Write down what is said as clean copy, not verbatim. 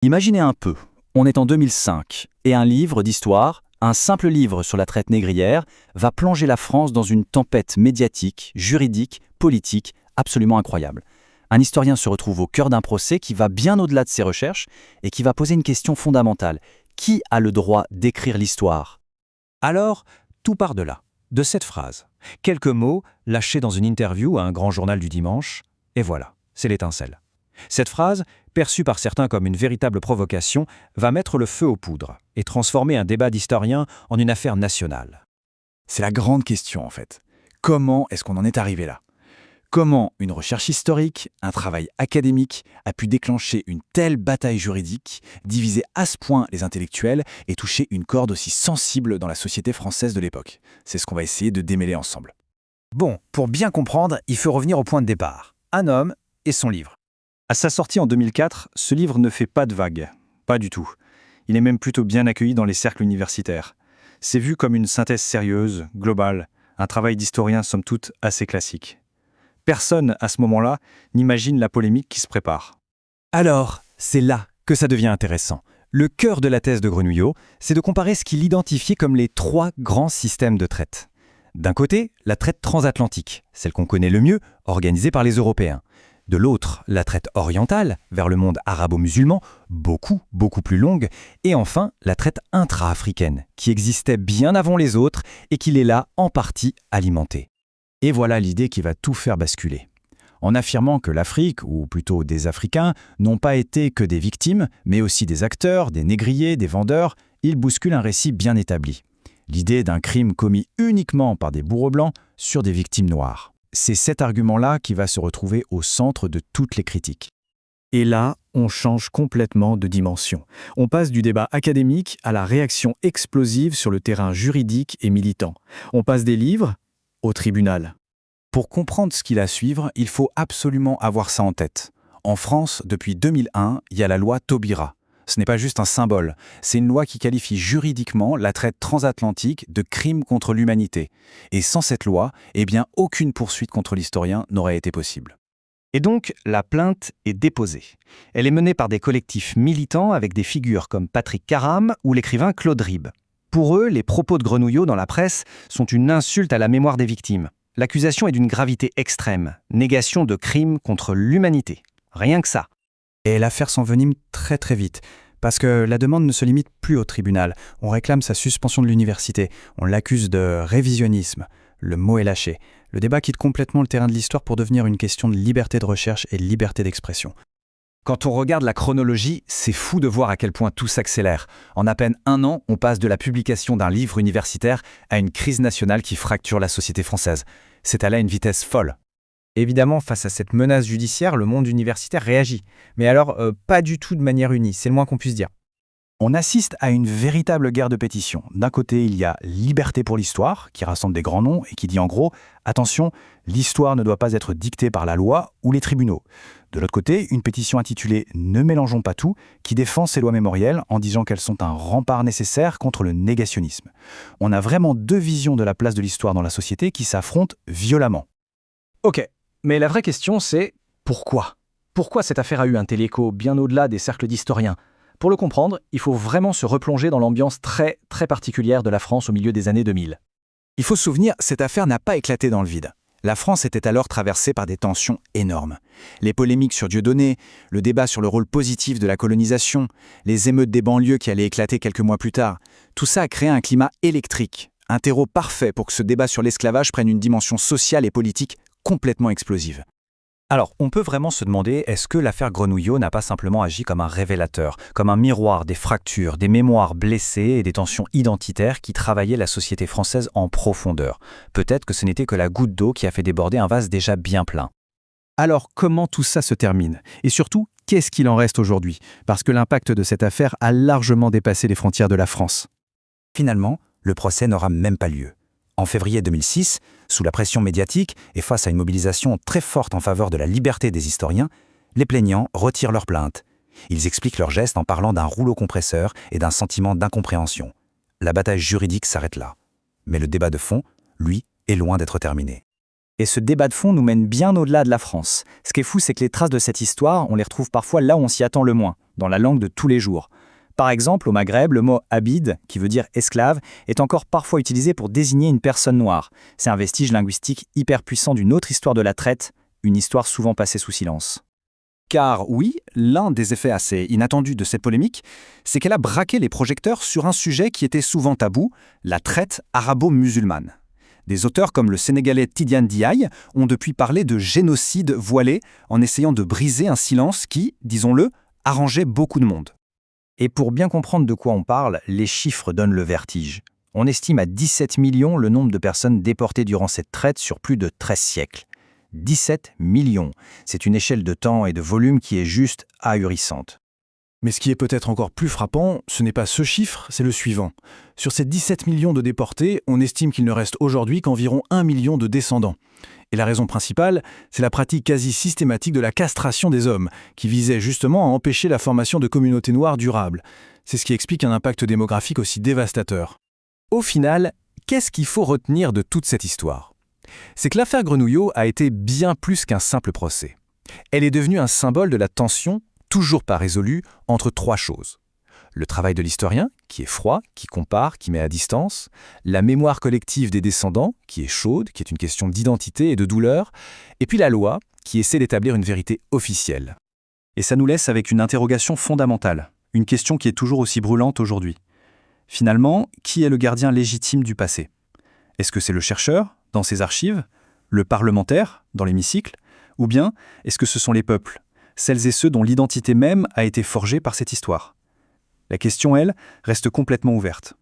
Imaginez un peu, on est en 2005, et un livre d'histoire, un simple livre sur la traite négrière, va plonger la France dans une tempête médiatique, juridique, politique, absolument incroyable. Un historien se retrouve au cœur d'un procès qui va bien au-delà de ses recherches et qui va poser une question fondamentale. Qui a le droit d'écrire l'histoire? Alors, tout part de là, de cette phrase. Quelques mots lâchés dans une interview à un grand journal du dimanche, et voilà, c'est l'étincelle. Cette phrase, perçue par certains comme une véritable provocation, va mettre le feu aux poudres et transformer un débat d'historiens en une affaire nationale. C'est la grande question en fait. Comment est-ce qu'on en est arrivé là? Comment une recherche historique, un travail académique a pu déclencher une telle bataille juridique, diviser à ce point les intellectuels et toucher une corde aussi sensible dans la société française de l'époque? C'est ce qu'on va essayer de démêler ensemble. Bon, pour bien comprendre, il faut revenir au point de départ. Un homme et son livre. À sa sortie en 2004, ce livre ne fait pas de vagues. Pas du tout. Il est même plutôt bien accueilli dans les cercles universitaires. C'est vu comme une synthèse sérieuse, globale, un travail d'historien somme toute assez classique. Personne, à ce moment-là, n'imagine la polémique qui se prépare. Alors, c'est là que ça devient intéressant. Le cœur de la thèse de Grenouillot, c'est de comparer ce qu'il identifiait comme les trois grands systèmes de traite. D'un côté, la traite transatlantique, celle qu'on connaît le mieux, organisée par les Européens. De l'autre, la traite orientale, vers le monde arabo-musulman, beaucoup plus longue. Et enfin, la traite intra-africaine, qui existait bien avant les autres et qui les l'a en partie alimentée. Et voilà l'idée qui va tout faire basculer. En affirmant que l'Afrique, ou plutôt des Africains, n'ont pas été que des victimes, mais aussi des acteurs, des négriers, des vendeurs, il bouscule un récit bien établi. L'idée d'un crime commis uniquement par des bourreaux blancs sur des victimes noires. C'est cet argument-là qui va se retrouver au centre de toutes les critiques. Et là, on change complètement de dimension. On passe du débat académique à la réaction explosive sur le terrain juridique et militant. On passe des livres au tribunal. Pour comprendre ce qu'il a à suivre, il faut absolument avoir ça en tête. En France, depuis 2001, il y a la loi Taubira. Ce n'est pas juste un symbole, c'est une loi qui qualifie juridiquement la traite transatlantique de crime contre l'humanité. Et sans cette loi, aucune poursuite contre l'historien n'aurait été possible. Et donc, la plainte est déposée. Elle est menée par des collectifs militants avec des figures comme Patrick Karam ou l'écrivain Claude Ribes. Pour eux, les propos de Grenouillot dans la presse sont une insulte à la mémoire des victimes. L'accusation est d'une gravité extrême, négation de crimes contre l'humanité. Rien que ça. Et l'affaire s'envenime très vite, parce que la demande ne se limite plus au tribunal. On réclame sa suspension de l'université, on l'accuse de révisionnisme. Le mot est lâché. Le débat quitte complètement le terrain de l'histoire pour devenir une question de liberté de recherche et de liberté d'expression. Quand on regarde la chronologie, c'est fou de voir à quel point tout s'accélère. En à peine un an, on passe de la publication d'un livre universitaire à une crise nationale qui fracture la société française. C'est allé à une vitesse folle. Évidemment, face à cette menace judiciaire, le monde universitaire réagit. Mais alors, pas du tout de manière unie, c'est le moins qu'on puisse dire. On assiste à une véritable guerre de pétition. D'un côté, il y a Liberté pour l'histoire, qui rassemble des grands noms et qui dit en gros « Attention, l'histoire ne doit pas être dictée par la loi ou les tribunaux ». De l'autre côté, une pétition intitulée « Ne mélangeons pas tout » qui défend ces lois mémorielles en disant qu'elles sont un rempart nécessaire contre le négationnisme. On a vraiment deux visions de la place de l'histoire dans la société qui s'affrontent violemment. Ok, mais la vraie question c'est pourquoi? Pourquoi cette affaire a eu un tel écho bien au-delà des cercles d'historiens? Pour le comprendre, il faut vraiment se replonger dans l'ambiance très particulière de la France au milieu des années 2000. Il faut se souvenir, cette affaire n'a pas éclaté dans le vide. La France était alors traversée par des tensions énormes. Les polémiques sur Dieudonné, le débat sur le rôle positif de la colonisation, les émeutes des banlieues qui allaient éclater quelques mois plus tard, tout ça a créé un climat électrique, un terreau parfait pour que ce débat sur l'esclavage prenne une dimension sociale et politique complètement explosive. Alors, on peut vraiment se demander, est-ce que l'affaire Grenouillot n'a pas simplement agi comme un révélateur, comme un miroir des fractures, des mémoires blessées et des tensions identitaires qui travaillaient la société française en profondeur? Peut-être que ce n'était que la goutte d'eau qui a fait déborder un vase déjà bien plein. Alors, comment tout ça se termine? Et surtout, qu'est-ce qu'il en reste aujourd'hui? Parce que l'impact de cette affaire a largement dépassé les frontières de la France. Finalement, le procès n'aura même pas lieu. En février 2006, sous la pression médiatique et face à une mobilisation très forte en faveur de la liberté des historiens, les plaignants retirent leur plainte. Ils expliquent leur geste en parlant d'un rouleau compresseur et d'un sentiment d'incompréhension. La bataille juridique s'arrête là. Mais le débat de fond, lui, est loin d'être terminé. Et ce débat de fond nous mène bien au-delà de la France. Ce qui est fou, c'est que les traces de cette histoire, on les retrouve parfois là où on s'y attend le moins, dans la langue de tous les jours. Par exemple, au Maghreb, le mot « abid », qui veut dire « esclave », est encore parfois utilisé pour désigner une personne noire. C'est un vestige linguistique hyper puissant d'une autre histoire de la traite, une histoire souvent passée sous silence. Car oui, l'un des effets assez inattendus de cette polémique, c'est qu'elle a braqué les projecteurs sur un sujet qui était souvent tabou, la traite arabo-musulmane. Des auteurs comme le Sénégalais Tidiane Diaye ont depuis parlé de génocide voilé en essayant de briser un silence qui, disons-le, arrangeait beaucoup de monde. Et pour bien comprendre de quoi on parle, les chiffres donnent le vertige. On estime à 17 millions le nombre de personnes déportées durant cette traite sur plus de 13 siècles. 17 millions. C'est une échelle de temps et de volume qui est juste ahurissante. Mais ce qui est peut-être encore plus frappant, ce n'est pas ce chiffre, c'est le suivant. Sur ces 17 millions de déportés, on estime qu'il ne reste aujourd'hui qu'environ 1 million de descendants. Et la raison principale, c'est la pratique quasi systématique de la castration des hommes, qui visait justement à empêcher la formation de communautés noires durables. C'est ce qui explique un impact démographique aussi dévastateur. Au final, qu'est-ce qu'il faut retenir de toute cette histoire ? C'est que l'affaire Grenouillot a été bien plus qu'un simple procès. Elle est devenue un symbole de la tension, toujours pas résolue, entre trois choses. Le travail de l'historien, qui est froid, qui compare, qui met à distance. La mémoire collective des descendants, qui est chaude, qui est une question d'identité et de douleur. Et puis la loi, qui essaie d'établir une vérité officielle. Et ça nous laisse avec une interrogation fondamentale, une question qui est toujours aussi brûlante aujourd'hui. Finalement, qui est le gardien légitime du passé ? Est-ce que c'est le chercheur, dans ses archives, le parlementaire, dans l'hémicycle, ou bien est-ce que ce sont les peuples, celles et ceux dont l'identité même a été forgée par cette histoire ? La question, elle, reste complètement ouverte.